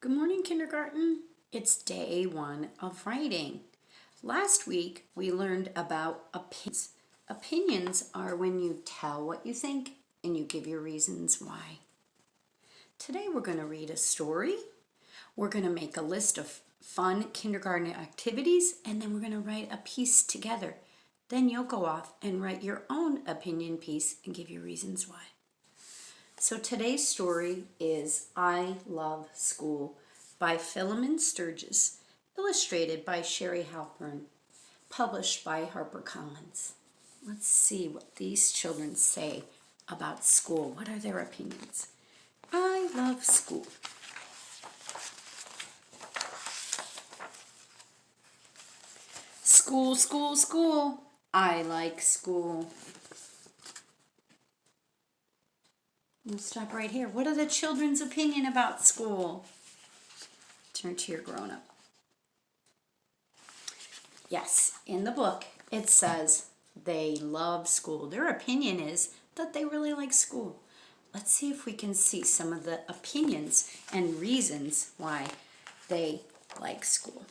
Good morning, kindergarten. It's day 1 of writing. Last week, we learned about opinions. Opinions are when you tell what you think and you give your reasons why. Today, we're going to read a story. We're going to make a list of fun kindergarten activities, and then we're going to write a piece together. Then you'll go off and write your own opinion piece and give your reasons why. So today's story is I Love School by Philemon Sturgis, illustrated by Sherry Halpern, published by HarperCollins. Let's see what these children say about school. What are their opinions? I love school. School, school, school. I like school. We'll stop right here. What are the children's opinion about school? Turn to your grown-up. Yes, in the book it says they love school. Their opinion is that they really like school. Let's see if we can see some of the opinions and reasons why they like school.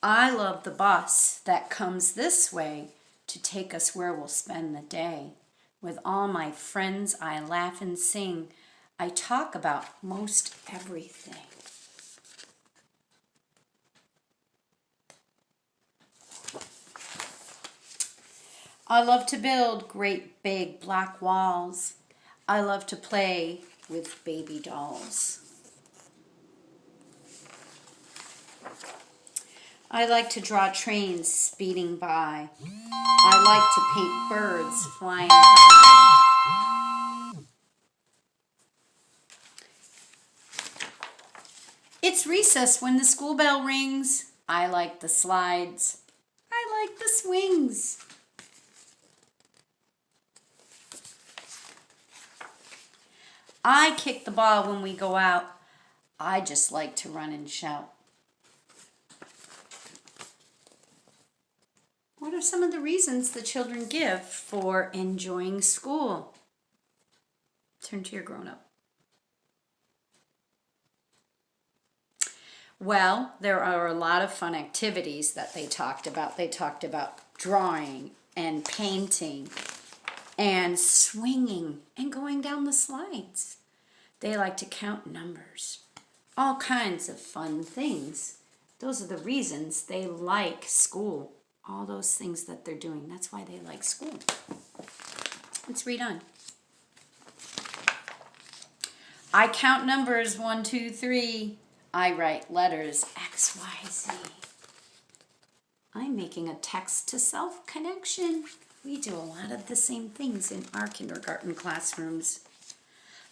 I love the bus that comes this way to take us where we'll spend the day. With all my friends, I laugh and sing. I talk about most everything. I love to build great big black walls. I love to play with baby dolls. I like to draw trains speeding by. I like to paint birds flying high. It's recess when the school bell rings. I like the slides. I like the swings. I kick the ball when we go out. I just like to run and shout. What are some of the reasons the children give for enjoying school? Turn to your grown-up. Well, there are a lot of fun activities that they talked about. They talked about drawing and painting and swinging and going down the slides. They like to count numbers. All kinds of fun things. Those are the reasons they like school. All those things that they're doing. That's why they like school. Let's read on. I count numbers 1, 2, 3. I write letters X, Y, Z. I'm making a text-to-self connection. We do a lot of the same things in our kindergarten classrooms.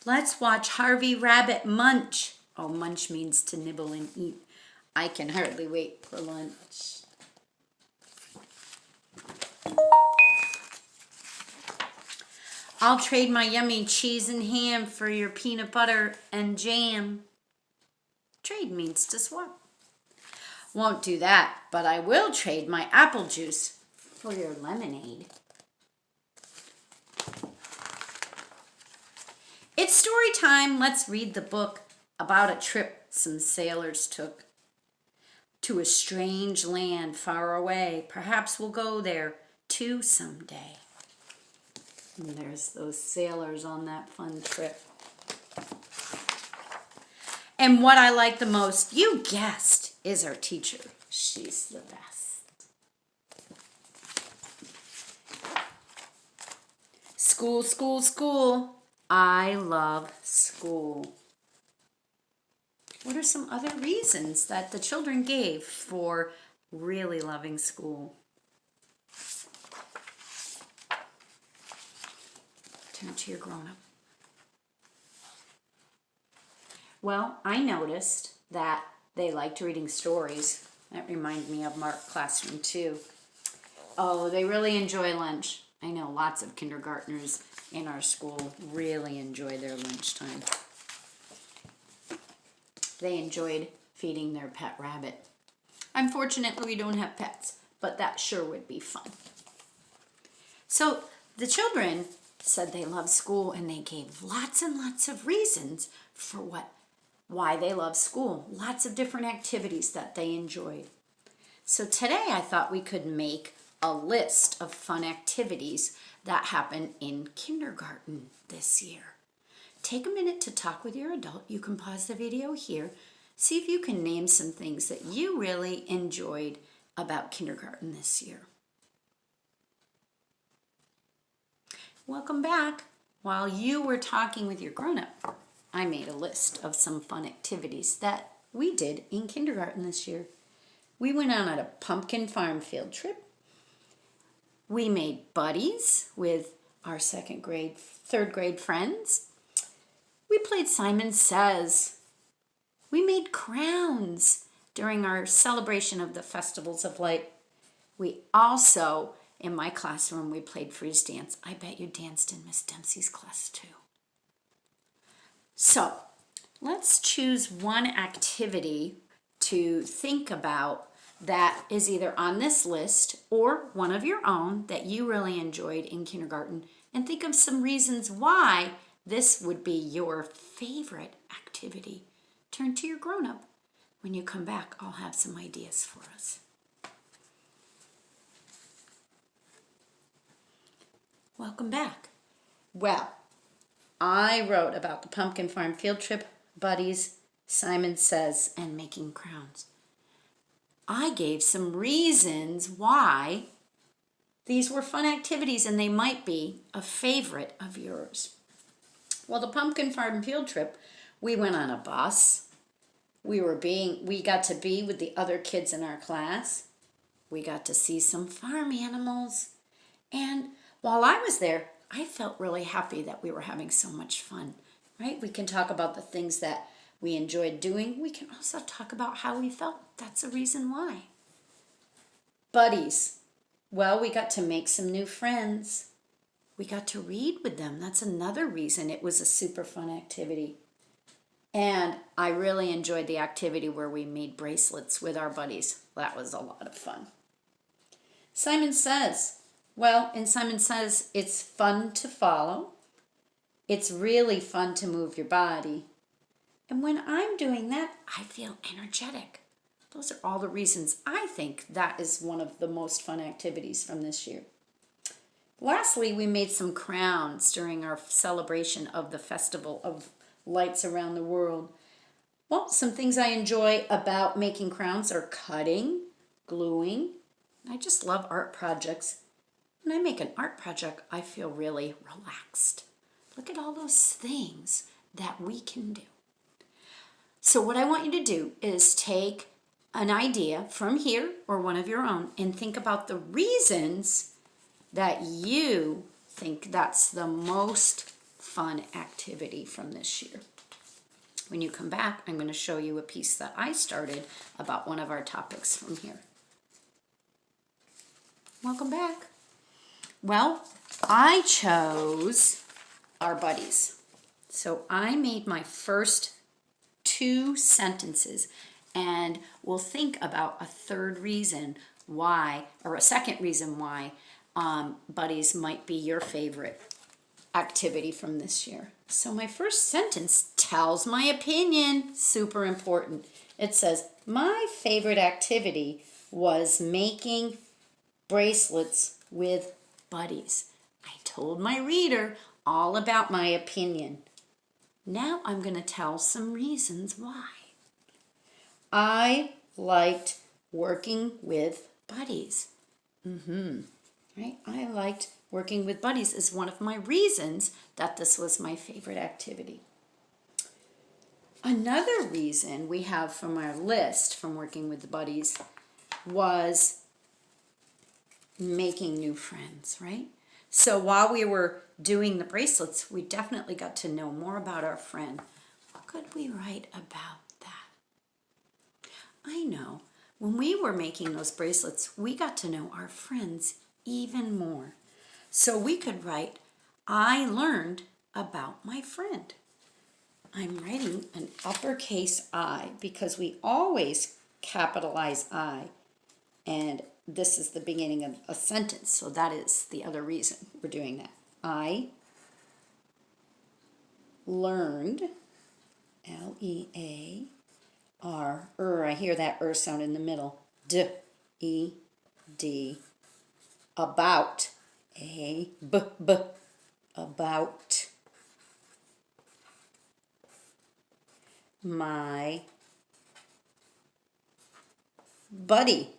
Let's watch Harvey Rabbit munch. Oh, munch means to nibble and eat. I can hardly wait for lunch. I'll trade my yummy cheese and ham for your peanut butter and jam. Trade means to swap. Won't do that, but I will trade my apple juice for your lemonade. It's story time. Let's read the book about a trip some sailors took to a strange land far away. Perhaps we'll go there too someday. And there's those sailors on that fun trip. And what I like the most, you guessed, is our teacher. She's the best. School, school, school. I love school. What are some other reasons that the children gave for really loving school? Turn to your grown-up. Well, I noticed that they liked reading stories. That reminded me of Mark Classroom 2. Oh, they really enjoy lunch. I know lots of kindergartners in our school really enjoy their lunchtime. They enjoyed feeding their pet rabbit. Unfortunately, we don't have pets, but that sure would be fun. So the children said they love school, and they gave lots and lots of reasons for what why they love school. Lots of different activities that they enjoyed. So today I thought we could make a list of fun activities that happen in kindergarten this year. Take a minute to talk with your adult. You can pause the video here. See if you can name some things that you really enjoyed about kindergarten this year. Welcome back. While you were talking with your grown-up, I made a list of some fun activities that we did in kindergarten this year. We went on a pumpkin farm field trip. We made buddies with our second grade, third grade friends. We played Simon Says. We made crowns during our celebration of the Festivals of Light. We also, in my classroom, we played freeze dance. I bet you danced in Miss Dempsey's class too. So let's choose one activity to think about that is either on this list or one of your own that you really enjoyed in kindergarten, and think of some reasons why this would be your favorite activity. Turn to your grown-up. When you come back, I'll have some ideas for us. Welcome back. Well, I wrote about the pumpkin farm field trip, buddies, Simon Says, and making crowns. I gave some reasons why these were fun activities and they might be a favorite of yours. Well, the pumpkin farm field trip, we went on a bus. We got to be with the other kids in our class. We got to see some farm animals. And while I was there, I felt really happy that we were having so much fun, right? We can talk about the things that we enjoyed doing. We can also talk about how we felt. That's a reason why. Buddies. Well, we got to make some new friends. We got to read with them. That's another reason it was a super fun activity. And I really enjoyed the activity where we made bracelets with our buddies. That was a lot of fun. Simon Says. Well, in Simon Says, it's fun to follow. It's really fun to move your body. And when I'm doing that, I feel energetic. Those are all the reasons I think that is one of the most fun activities from this year. Lastly, we made some crowns during our celebration of the Festival of Lights around the world. Well, some things I enjoy about making crowns are cutting, gluing. I just love art projects. When I make an art project, I feel really relaxed. Look at all those things that we can do. So what I want you to do is take an idea from here or one of your own and think about the reasons that you think that's the most fun activity from this year. When you come back, I'm going to show you a piece that I started about one of our topics from here. Welcome back. Well, I chose our buddies. So I made my first 2 sentences, and we'll think about a third reason why, or a second reason why buddies might be your favorite activity from this year. So my first sentence tells my opinion, super important. It says, my favorite activity was making bracelets with buddies. I told my reader all about my opinion. Now I'm going to tell some reasons why. I liked working with buddies. Right? I liked working with buddies is one of my reasons that this was my favorite activity. Another reason we have from our list from working with the buddies was making new friends, right? So while we were doing the bracelets, we definitely got to know more about our friend. What could we write about that? I know, when we were making those bracelets, we got to know our friends even more. So we could write, I learned about my friend. I'm writing an uppercase I because we always capitalize I, and this is the beginning of a sentence, so that is the other reason we're doing that. I learned, L-E-A-R. I hear that sound in the middle. D-E-D. About. A-B-B. About. My buddy.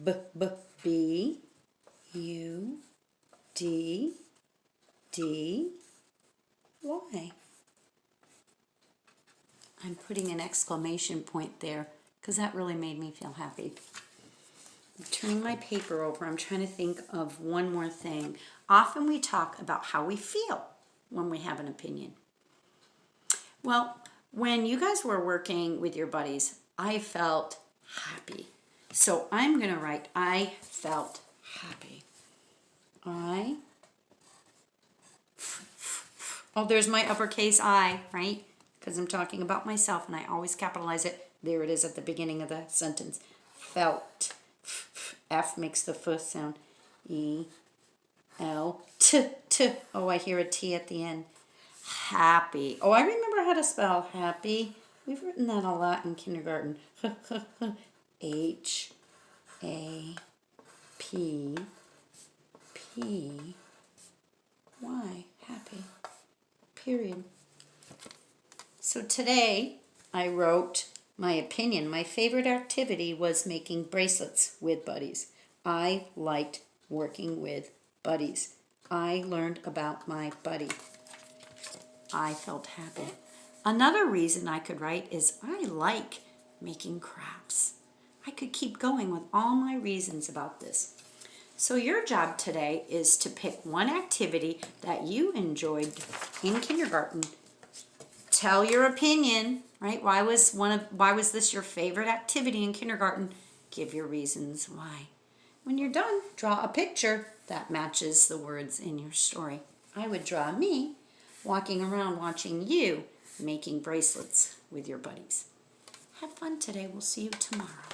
B-B-U-D-D-Y. I'm putting an exclamation point there because that really made me feel happy. I'm turning my paper over. I'm trying to think of one more thing. Often we talk about how we feel when we have an opinion. Well, when you guys were working with your buddies, I felt happy. So I'm going to write, I felt happy. There's my uppercase I, right? Because I'm talking about myself and I always capitalize it. There it is at the beginning of the sentence. Felt. F makes the F sound. E-L-T. I hear a T at the end. Happy. I remember how to spell happy. We've written that a lot in kindergarten. H-A-P-P-Y. Happy. Period. So today I wrote my opinion. My favorite activity was making bracelets with buddies. I liked working with buddies. I learned about my buddy. I felt happy. Another reason I could write is I like making crafts. I could keep going with all my reasons about this. So your job today is to pick one activity that you enjoyed in kindergarten. Tell your opinion, right? Why was this your favorite activity in kindergarten? Give your reasons why. When you're done, draw a picture that matches the words in your story. I would draw me walking around watching you making bracelets with your buddies. Have fun today. We'll see you tomorrow.